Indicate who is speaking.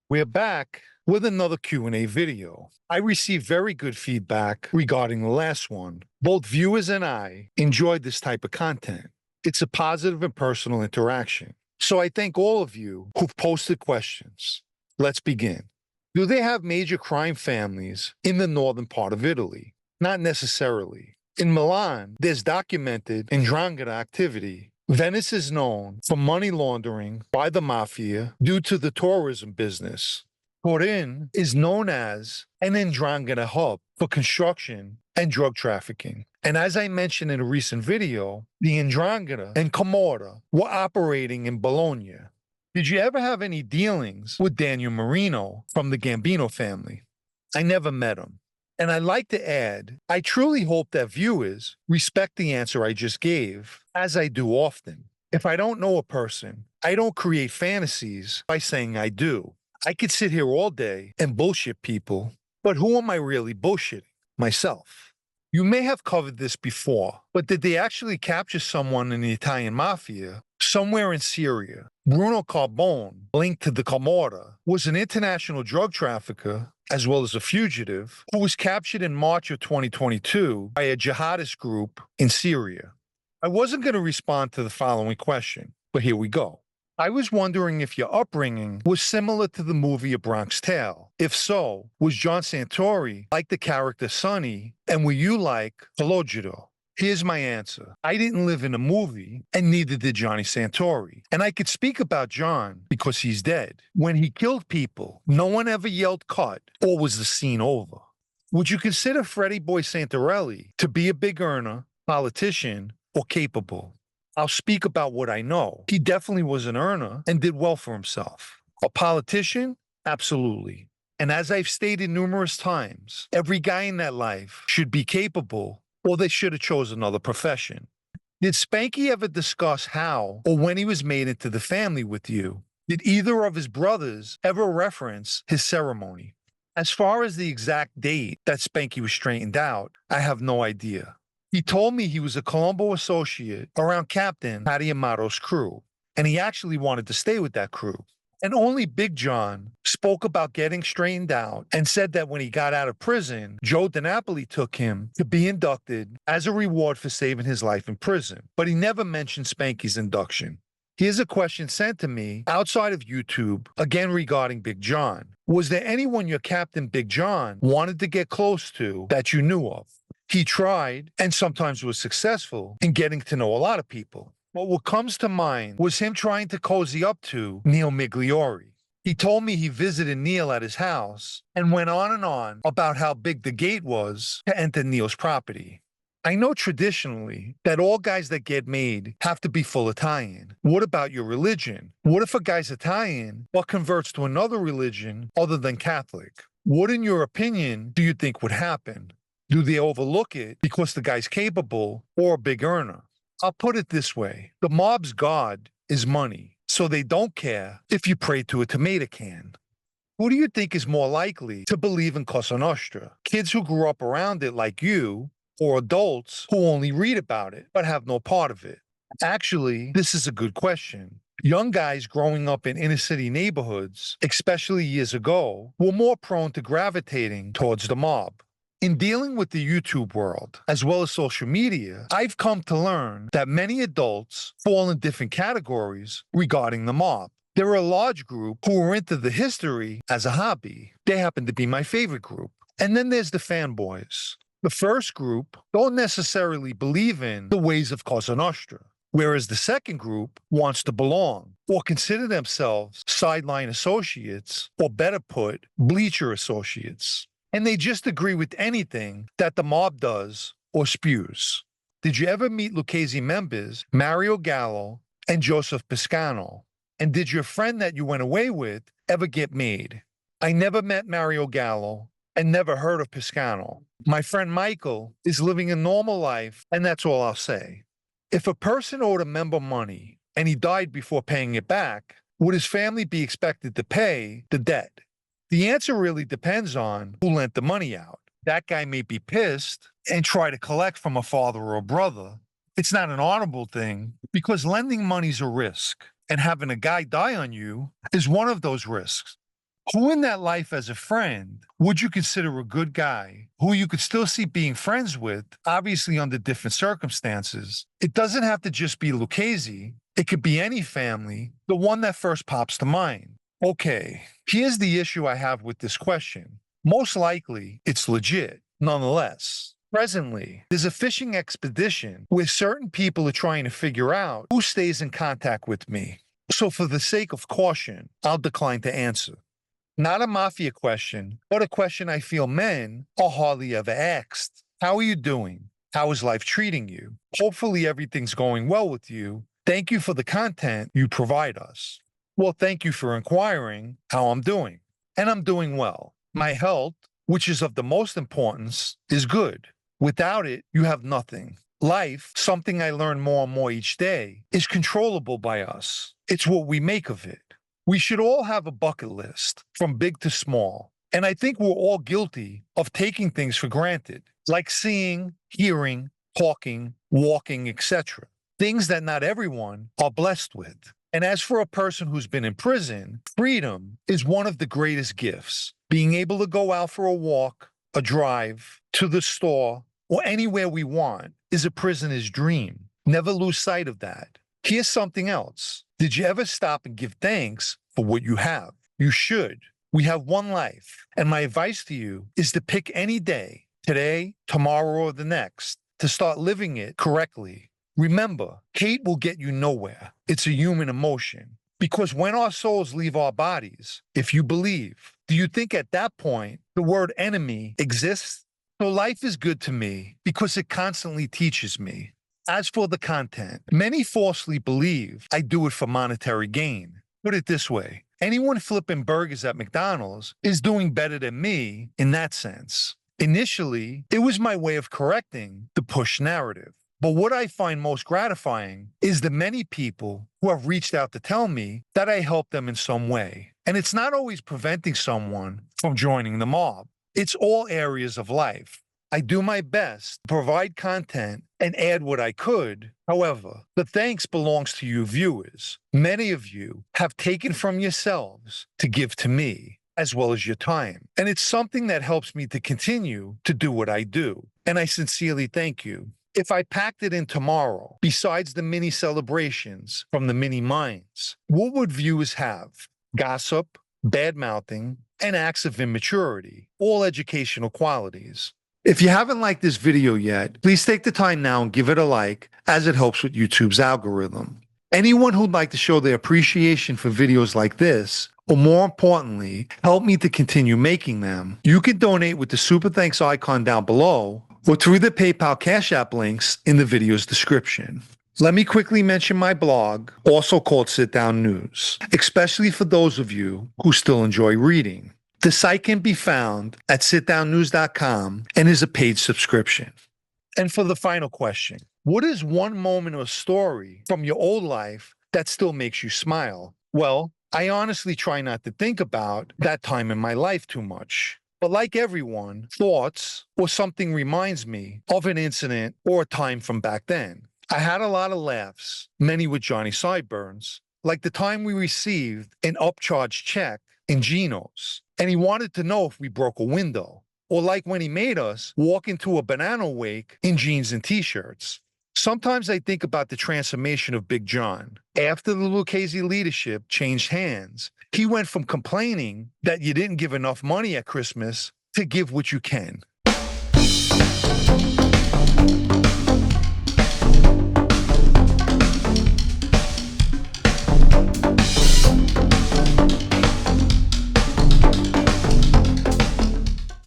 Speaker 1: We're back with another Q&A video. I received very good feedback regarding the last one. Both viewers and I enjoyed this type of content. It's a positive and personal interaction. So I thank all of you who've posted questions. Let's begin. Do they have major crime families in the northern part of Italy? Not necessarily. In Milan, there's documented 'ndrangheta activity. Venice is known for money laundering by the mafia due to the tourism business. Turin is known as an 'ndrangheta hub for construction and drug trafficking. And as I mentioned in a recent video, the 'ndrangheta and Camorra were operating in Bologna. Did you ever have any dealings with Daniel Marino from the Gambino family? I never met him. And I'd like to add, I truly hope that viewers respect the answer I just gave, as I do often. If I don't know a person, I don't create fantasies by saying I do. I could sit here all day and bullshit people, but who am I really bullshitting? Myself. You may have covered this before, but did they actually capture someone in the Italian mafia somewhere in Syria? Bruno Carbone, linked to the Camorra, was an international drug trafficker as well as a fugitive who was captured in March of 2022 by a jihadist group in Syria. I wasn't going to respond to the following question, but here we go. I was wondering if your upbringing was similar to the movie A Bronx Tale. If so, was John Santori like the character Sonny, and were you like Calogero? Here's my answer. I didn't live in a movie, and neither did Johnny Santori. And I could speak about John because he's dead. When he killed people, no one ever yelled cut or was the scene over. Would you consider Freddie Boy Santorelli to be a big earner, politician, or capable? I'll speak about what I know. He definitely was an earner and did well for himself. A politician? Absolutely. And as I've stated numerous times, every guy in that life should be capable, or they should have chosen another profession. Did Spanky ever discuss how or when he was made into the family with you? Did either of his brothers ever reference his ceremony? As far as the exact date that Spanky was straightened out, I have no idea. He told me he was a Colombo associate around Captain Patty Amato's crew, and he actually wanted to stay with that crew. And only Big John spoke about getting straightened out and said that when he got out of prison, Joe DiNapoli took him to be inducted as a reward for saving his life in prison. But he never mentioned Spanky's induction. Here's a question sent to me outside of YouTube, again regarding Big John. Was there anyone your Captain Big John wanted to get close to that you knew of? He tried, and sometimes was successful, in getting to know a lot of people. But what comes to mind was him trying to cozy up to Neil Migliori. He told me he visited Neil at his house and went on and on about how big the gate was to enter Neil's property. I know traditionally that all guys that get made have to be full Italian. What about your religion? What if a guy's Italian but converts to another religion other than Catholic? What, in your opinion, do you think would happen? Do they overlook it because the guy's capable or a big earner? I'll put it this way. The mob's god is money, so they don't care if you pray to a tomato can. Who do you think is more likely to believe in Cosa Nostra? Kids who grew up around it like you, or adults who only read about it but have no part of it? Actually, this is a good question. Young guys growing up in inner city neighborhoods, especially years ago, were more prone to gravitating towards the mob. In dealing with the YouTube world, as well as social media, I've come to learn that many adults fall in different categories regarding the mob. There are a large group who are into the history as a hobby. They happen to be my favorite group. And then there's the fanboys. The first group don't necessarily believe in the ways of Cosa Nostra, whereas the second group wants to belong or consider themselves sideline associates, or better put, bleacher associates. And they just agree with anything that the mob does or spews. Did you ever meet Lucchese members Mario Gallo and Joseph Piscano? And did your friend that you went away with ever get made? I never met Mario Gallo and never heard of Piscano. My friend Michael is living a normal life, and that's all I'll say. If a person owed a member money and he died before paying it back, would his family be expected to pay the debt? The answer really depends on who lent the money out. That guy may be pissed and try to collect from a father or a brother. It's not an honorable thing because lending money's a risk, and having a guy die on you is one of those risks. Who in that life as a friend would you consider a good guy who you could still see being friends with, obviously under different circumstances? It doesn't have to just be Lucchese. It could be any family, the one that first pops to mind. Okay, here's the issue I have with this question. Most likely, it's legit. Nonetheless, presently, there's a fishing expedition where certain people are trying to figure out who stays in contact with me. So for the sake of caution, I'll decline to answer. Not a mafia question, but a question I feel men are hardly ever asked. How are you doing? How is life treating you? Hopefully everything's going well with you. Thank you for the content you provide us. Well, thank you for inquiring how I'm doing. And I'm doing well. My health, which is of the most importance, is good. Without it, you have nothing. Life, something I learn more and more each day, is controllable by us. It's what we make of it. We should all have a bucket list, from big to small. And I think we're all guilty of taking things for granted, like seeing, hearing, talking, walking, etc. Things that not everyone are blessed with. And as for a person who's been in prison, freedom is one of the greatest gifts. Being able to go out for a walk, a drive, to the store, or anywhere we want is a prisoner's dream. Never lose sight of that. Here's something else. Did you ever stop and give thanks for what you have? You should. We have one life, and my advice to you is to pick any day, today, tomorrow, or the next, to start living it correctly. Remember, hate will get you nowhere. It's a human emotion. Because when our souls leave our bodies, if you believe, do you think at that point the word enemy exists? So life is good to me because it constantly teaches me. As for the content, many falsely believe I do it for monetary gain. Put it this way, anyone flipping burgers at McDonald's is doing better than me in that sense. Initially, it was my way of correcting the push narrative. But what I find most gratifying is the many people who have reached out to tell me that I helped them in some way. And it's not always preventing someone from joining the mob. It's all areas of life. I do my best to provide content and add what I could. However, the thanks belongs to you viewers. Many of you have taken from yourselves to give to me, as well as your time. And it's something that helps me to continue to do what I do. And I sincerely thank you. If I packed it in tomorrow, besides the mini celebrations from the mini minds, what would viewers have? Gossip, bad-mouthing, and acts of immaturity, all educational qualities. If you haven't liked this video yet, please take the time now and give it a like, as it helps with YouTube's algorithm. Anyone who'd like to show their appreciation for videos like this, or more importantly, help me to continue making them, you can donate with the Super Thanks icon down below, or through the PayPal Cash App links in the video's description. Let me quickly mention my blog, also called Sit Down News, especially for those of you who still enjoy reading. The site can be found at sitdownnews.com and is a paid subscription. And for the final question, what is one moment or story from your old life that still makes you smile? Well, I honestly try not to think about that time in my life too much. But like everyone, thoughts or something reminds me of an incident or a time from back then. I had a lot of laughs, many with Johnny Sideburns, like the time we received an upcharged check in Geno's, and he wanted to know if we broke a window, or like when he made us walk into a banana wake in jeans and t-shirts. Sometimes I think about the transformation of Big John. After the Lucchese leadership changed hands, he went from complaining that you didn't give enough money at Christmas to give what you can.